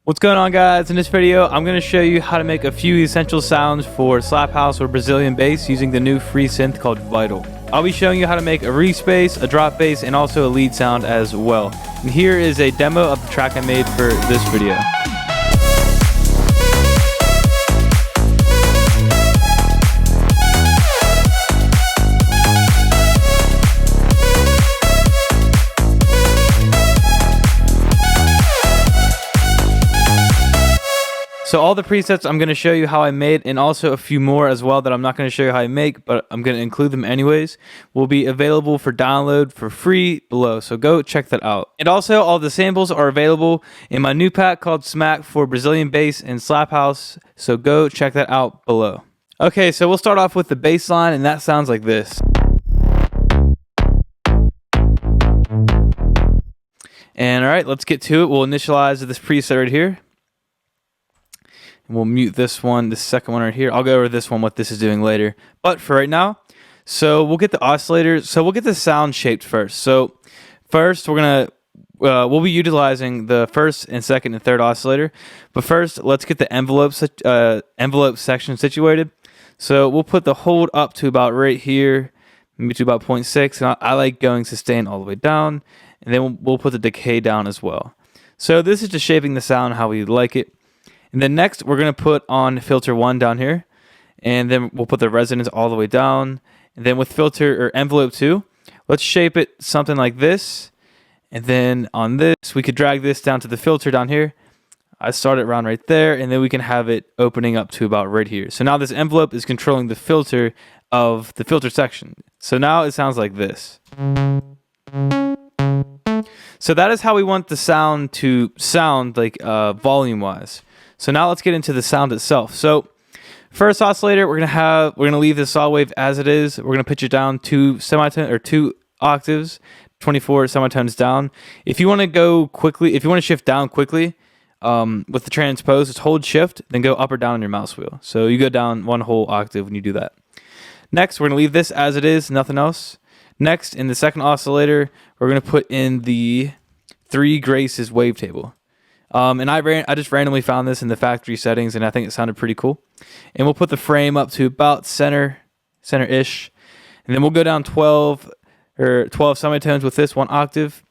What's going on, guys? In this video I'm going to show you how to make a few essential sounds for slap house or Brazilian bass using the new free synth called Vital. I'll be showing you how to make a Respace, a drop bass, and also a lead sound as well. And here is a demo of the track I made for this video. So all the presets I'm going to show you how I made, and also a few more as well that I'm not going to show you how I make, but I'm going to include them anyways, will be available for download for free below. So go check that out. And also all the samples are available in my new pack called Smack for Brazilian bass and slap house. So go check that out below. Okay, so we'll start off with the bass line, and that sounds like this. And all right, let's get to it. We'll initialize this preset right here. We'll mute this one, this second one right here. I'll go over this one, what this is doing later. But for right now, so we'll get the oscillator. So we'll get the sound shaped first. So first, we'll be utilizing the first and second and third oscillator. But first, let's get the envelope section situated. So we'll put the hold up to about right here, maybe to about 0.6. And I like going sustain all the way down. And then we'll put the decay down as well. So this is just shaping the sound how we like it. And then next, we're going to put on filter 1 down here. And then we'll put the resonance all the way down. And then with filter or envelope 2, let's shape it something like this. And then on this, we could drag this down to the filter down here. I start it around right there. And then we can have it opening up to about right here. So now this envelope is controlling the filter of the filter section. So now it sounds like this. So that is how we want the sound to sound like volume-wise. So now let's get into the sound itself. So first oscillator, we're gonna leave the saw wave as it is. We're gonna pitch it down two octaves, 24 semitones down. If you want to go quickly, if you want to shift down quickly with the transpose, just hold shift, then go up or down on your mouse wheel. So you go down one whole octave when you do that. Next, we're gonna leave this as it is, nothing else. Next, in the second oscillator, we're gonna put in the 3 Graces wavetable. And I just randomly found this in the factory settings, and I think it sounded pretty cool. And we'll put the frame up to about center-ish. And then we'll go down 12 semitones with this 1 octave.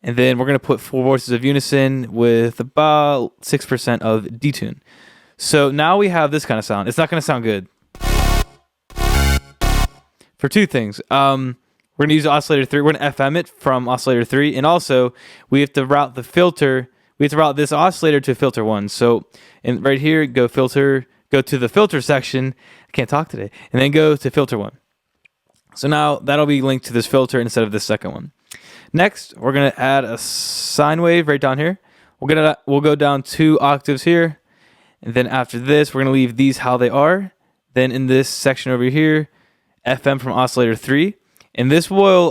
And then we're going to put 4 voices of unison with about 6% of detune. So now we have this kind of sound. It's not going to sound good. For 2 things. We're going to use oscillator 3. We're going to FM it from oscillator 3. And also, we have to route the filter. We have to route this oscillator to filter 1. So right here, go to the filter section. I can't talk today. And then go to filter 1. So now that'll be linked to this filter instead of the second one. Next, we're going to add a sine wave right down here. We'll go down 2 octaves here. And then after this, we're going to leave these how they are. Then in this section over here, FM from oscillator 3. And this will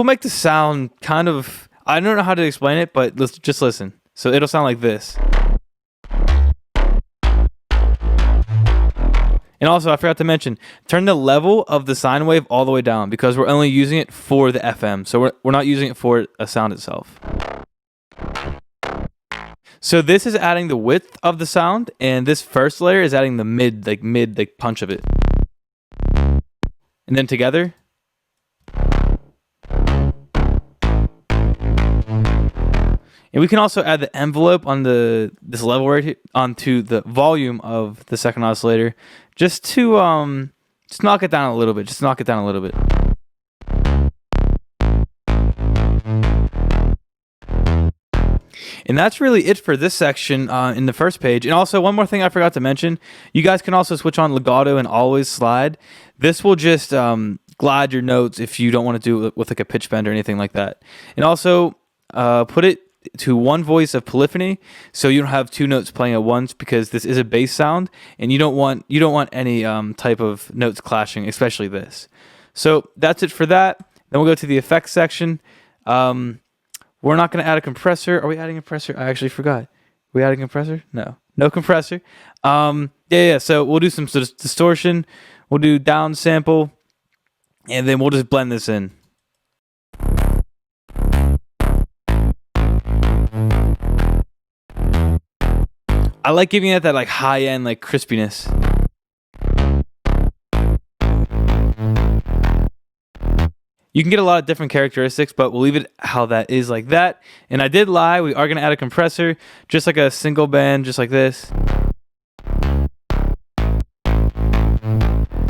make the sound kind of, I don't know how to explain it, but let's just listen. So it'll sound like this. And also, I forgot to mention, turn the level of the sine wave all the way down because we're only using it for the FM. So we're not using it for a sound itself. So this is adding the width of the sound, and this first layer is adding the mid punch of it. And then together. And we can also add the envelope on this level right here onto the volume of the second oscillator, just to knock it down a little bit. Just knock it down a little bit. And that's really it for this section in the first page. And also, one more thing I forgot to mention: you guys can also switch on legato and always slide. This will just glide your notes if you don't want to do it with like a pitch bend or anything like that. And also put it to 1 voice of polyphony, so you don't have 2 notes playing at once, because this is a bass sound, and you don't want any type of notes clashing, especially this. So that's it for that. Then we'll go to the effects section. We're not going to add a compressor. Are we adding a compressor? I actually forgot. Are we adding a compressor? No compressor. Yeah. So we'll do some distortion. We'll do down sample, and then we'll just blend this in. I like giving it that like high end like crispiness. You can get a lot of different characteristics, but we'll leave it how that is like that. And I did lie, we are going to add a compressor, just like a single band, just like this.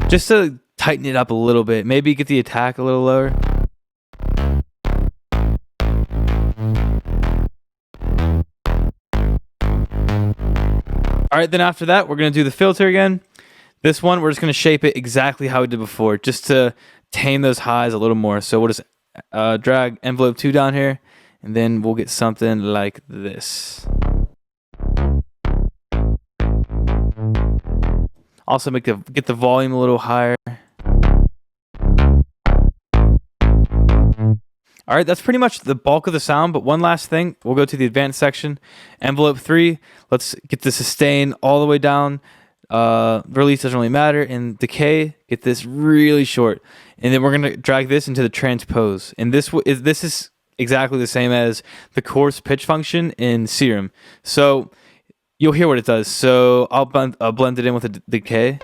Just to tighten it up a little bit. Maybe get the attack a little lower. All right, then after that, we're going to do the filter again. This one, we're just going to shape it exactly how we did before, just to tame those highs a little more. So we'll just drag envelope 2 down here, and then we'll get something like this. Also get the volume a little higher. All right, that's pretty much the bulk of the sound, but one last thing. We'll go to the advanced section. Envelope 3, let's get the sustain all the way down. Release doesn't really matter. And decay, get this really short. And then we're going to drag this into the transpose. And this is exactly the same as the coarse pitch function in Serum. So you'll hear what it does. So I'll blend it in with the decay.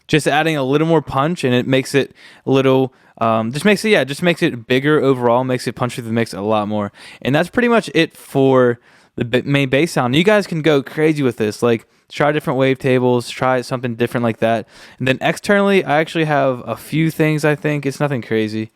Just adding a little more punch, and it makes it a little, just makes it bigger overall, makes it punch through the mix a lot more. And that's pretty much it for the main bass sound. You guys can go crazy with this, like try different wavetables, try something different like that. And then externally, I actually have a few things. I think it's nothing crazy,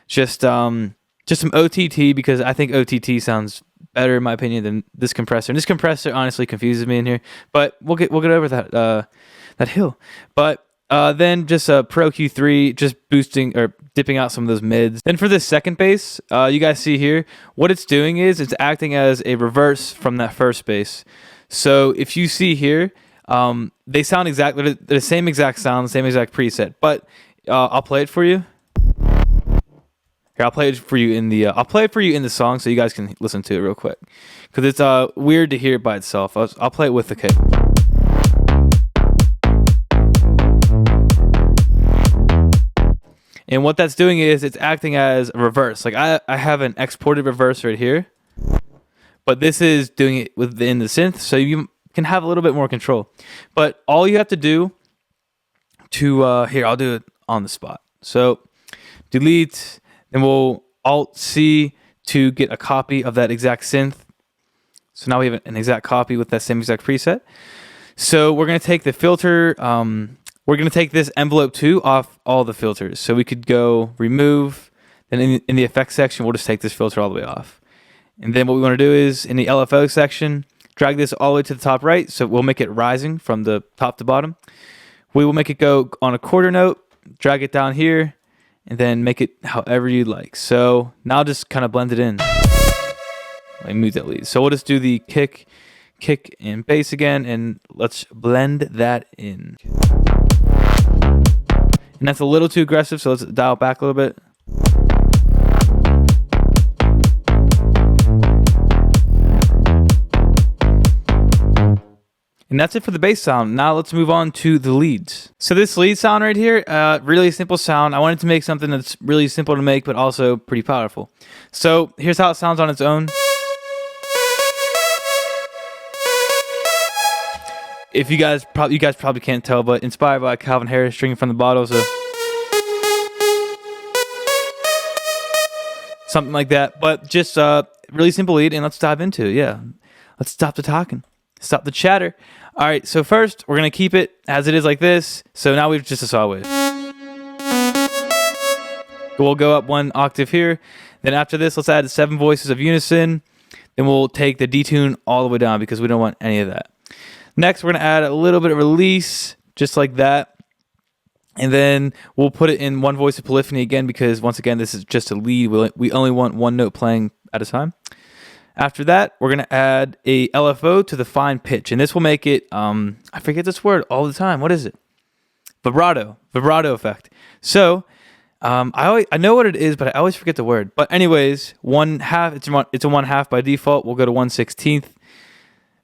just some OTT, because I think OTT sounds better in my opinion than this compressor. And this compressor honestly confuses me in here, but we'll get over that hill. But then just a Pro Q3, just boosting or dipping out some of those mids. Then for this second bass, you guys see here, what it's doing is it's acting as a reverse from that first bass. So if you see here, they sound exactly the same exact sound, the same exact preset. But I'll play it for you. Here, I'll play it for you in the song so you guys can listen to it real quick, because it's weird to hear it by itself. I'll play it with the kick. And what that's doing is it's acting as a reverse. Like I have an exported reverse right here, but this is doing it within the synth, so you can have a little bit more control. But all you have to do to, here, I'll do it on the spot. So delete, then we'll Alt-C to get a copy of that exact synth. So now we have an exact copy with that same exact preset. So we're going to take the filter, we're going to take this envelope 2 off all the filters. So we could go remove, then in the effects section, we'll just take this filter all the way off. And then what we want to do is in the LFO section, drag this all the way to the top right. So we'll make it rising from the top to bottom. We will make it go on a quarter note, drag it down here, and then make it however you like. So now just kind of blend it in. Like mute that lead. So we'll just do the kick and bass again, and let's blend that in. And that's a little too aggressive, so let's dial it back a little bit. And that's it for the bass sound. Now let's move on to the leads. So this lead sound right here, really simple sound. I wanted to make something that's really simple to make, but also pretty powerful. So here's how it sounds on its own. If you guys probably can't tell, but inspired by Calvin Harris, Drinking from the Bottle, so something like that. But just really simple lead, and let's dive into it. Yeah, let's stop the talking, stop the chatter. All right, so first we're gonna keep it as it is like this. So now we've just a saw wave. We'll go up 1 octave here. Then after this, let's add 7 voices of unison. Then we'll take the detune all the way down because we don't want any of that. Next, we're going to add a little bit of release, just like that. And then we'll put it in 1 voice of polyphony again, because once again, this is just a lead. We only want 1 note playing at a time. After that, we're going to add a LFO to the fine pitch. And this will make it, I forget this word all the time. What is it? Vibrato effect. So I know what it is, but I always forget the word. But anyways, 1/2, it's a 1/2 by default. We'll go to 1/16.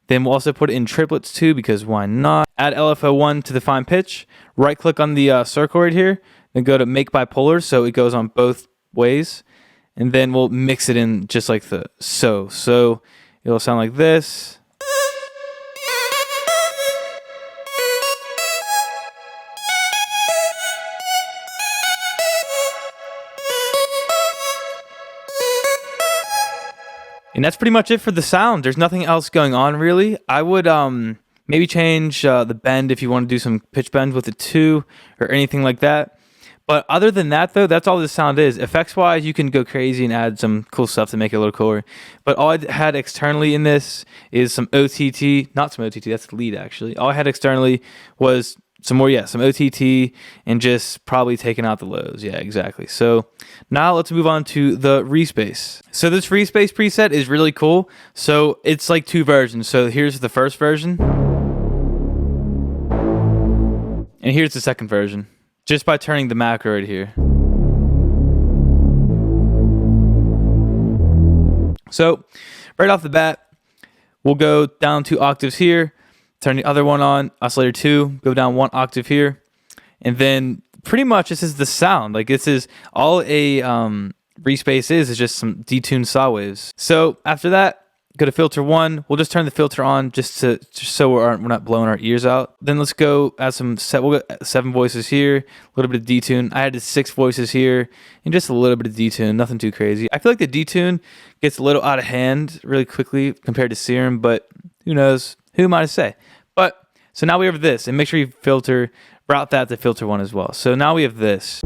Then we'll also put it in triplets too, because why not? Add LFO1 to the fine pitch. Right click on the circle right here. then go to make bipolar so it goes on both ways, and then we'll mix it in just like the so it'll sound like this. And that's pretty much it for the sound. There's nothing else going on really. I would maybe change the bend if you want to do some pitch bend with it too, or anything like that. But other than that though, that's all this sound is. Effects wise, you can go crazy and add some cool stuff to make it a little cooler. But all I had externally in this is some OTT, not some OTT, that's the lead actually. All I had externally was some OTT, and just probably taking out the lows. Yeah, exactly. So now let's move on to the Respace. So this Respace preset is really cool. So it's like two versions. So here's the first version, and here's the second version, just by turning the macro right here. So right off the bat, we'll go down 2 octaves here, turn the other one on, oscillator 2, go down 1 octave here, and then pretty much this is the sound. Like this is all a Respace is just some detuned saw waves. So after that, go to filter 1. We'll just turn the filter on just so we're not blowing our ears out. Then let's go add we'll get 7 voices here, a little bit of detune. I added 6 voices here, and just a little bit of detune, nothing too crazy. I feel like the detune gets a little out of hand really quickly compared to Serum, but who knows? Who am I to say? But so now we have this, and make sure you route that to filter 1 as well. So now we have this.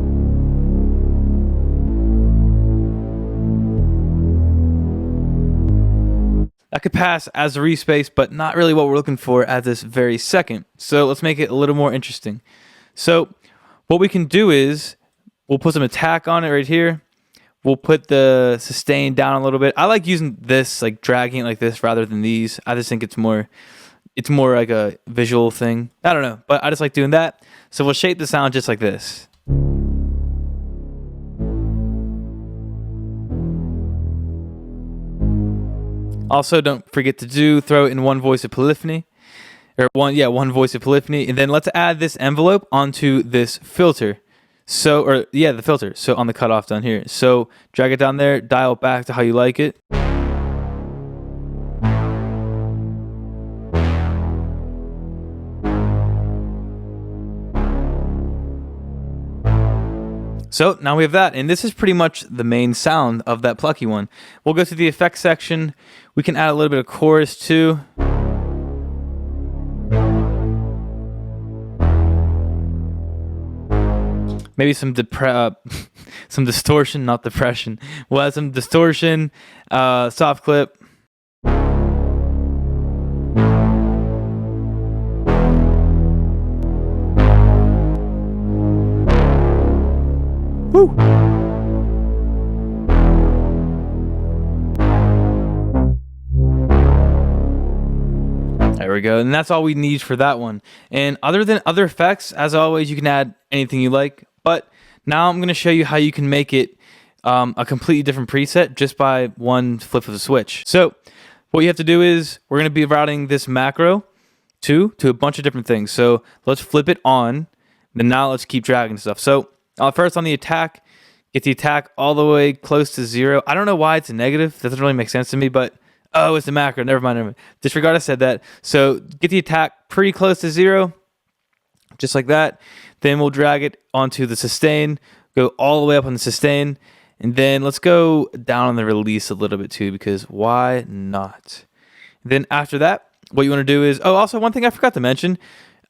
That could pass as a Respace, but not really what we're looking for at this very second. So let's make it a little more interesting. So what we can do is we'll put some attack on it right here. We'll put the sustain down a little bit. I like using this, like dragging it like this rather than these. I just think it's more like a visual thing. I don't know, but I just like doing that. So we'll shape the sound just like this. Also, don't forget to throw in one voice of polyphony, or one voice of polyphony, and then let's add this envelope onto this filter. The filter. So on the cutoff down here. So drag it down there, dial it back to how you like it. So now we have that, and this is pretty much the main sound of that plucky one. We'll go to the effects section. We can add a little bit of chorus too. Maybe some distortion, not depression. We'll add some distortion, soft clip. Woo! There we go, and that's all we need for that one. And other than other effects, as always, you can add anything you like. But now I'm going to show you how you can make it a completely different preset just by one flip of the switch. So what you have to do is we're going to be routing this macro to a bunch of different things. So let's flip it on. Then now let's keep dragging stuff. So first on the attack, get the attack all the way close to 0. I don't know why it's a negative. That doesn't really make sense to me, but oh, it's the macro. Never mind. Disregard I said that. So get the attack pretty close to 0, just like that. Then we'll drag it onto the sustain, go all the way up on the sustain, and then let's go down on the release a little bit too, because why not? Then after that, what you want to do is, also one thing I forgot to mention,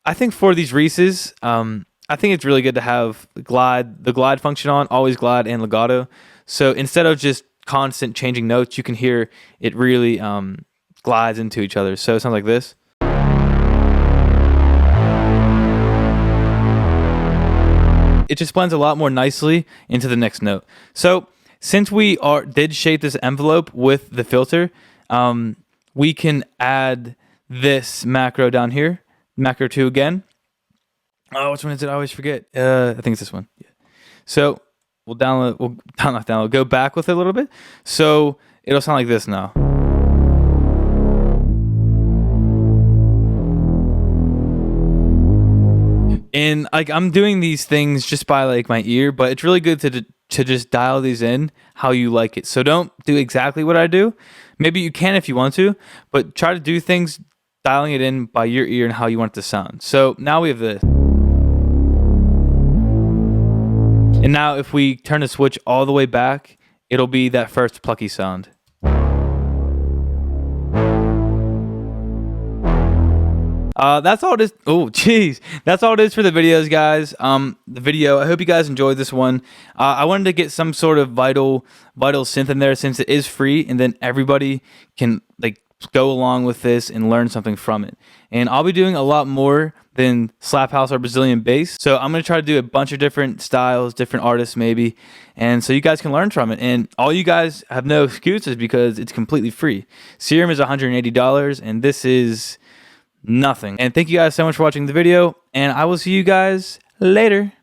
I think for these Reeses, I think it's really good to have the glide function on, always glide and legato. So instead of just constant changing notes, you can hear it really glides into each other. So it sounds like this. It just blends a lot more nicely into the next note. So since we did shape this envelope with the filter, we can add this macro down here, macro 2 again. Oh, which one is it? I always forget. I think it's this one. Yeah. So we'll download, go back with it a little bit. So it'll sound like this now. And like I'm doing these things just by like my ear, but it's really good to just dial these in how you like it. So don't do exactly what I do. Maybe you can if you want to, but try to do things dialing it in by your ear and how you want it to sound. So now we have this. And now if we turn the switch all the way back, it'll be that first plucky sound. That's all it is. Oh, jeez. That's all it is for the videos, guys. The video, I hope you guys enjoyed this one. I wanted to get some sort of vital synth in there since it is free, and then everybody can like go along with this and learn something from it. And I'll be doing a lot more than slap house or Brazilian bass. So I'm going to try to do a bunch of different styles, different artists maybe. And so you guys can learn from it. And all you guys have no excuses because it's completely free. Serum is $180 and this is nothing. And thank you guys so much for watching the video, and I will see you guys later.